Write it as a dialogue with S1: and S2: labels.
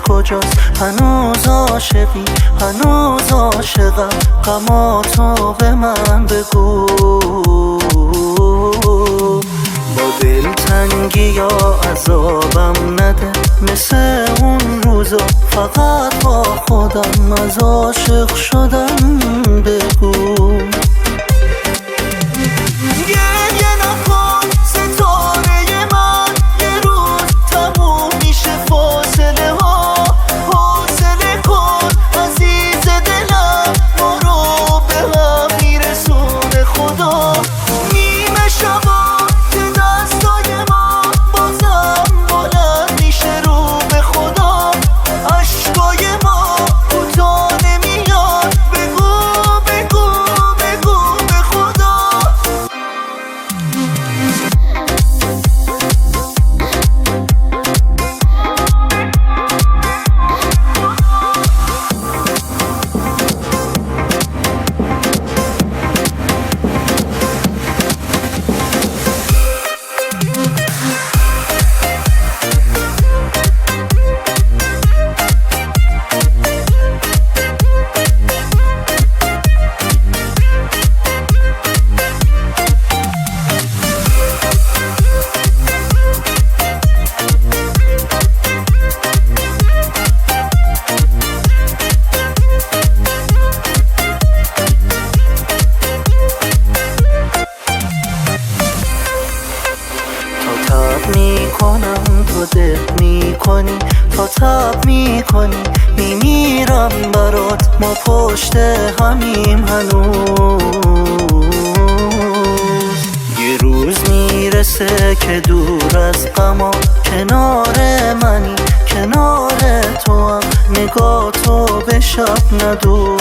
S1: دلت کجاست؟ هنوز عاشقی، هنوز عاشقم، غماتو به من بگو. با دلتنگی یا عذابم نده، مثل اون روزا فقط با خودم از عاشق شدم بگو. میکنم تو دل میکنی، تا تب میکنی، میمیرم برات، ما پشت همیم هنوز. یه روز میرسه که دور از غما، کنار منی، کنار تو هم، نگاه تو به شب ندوز.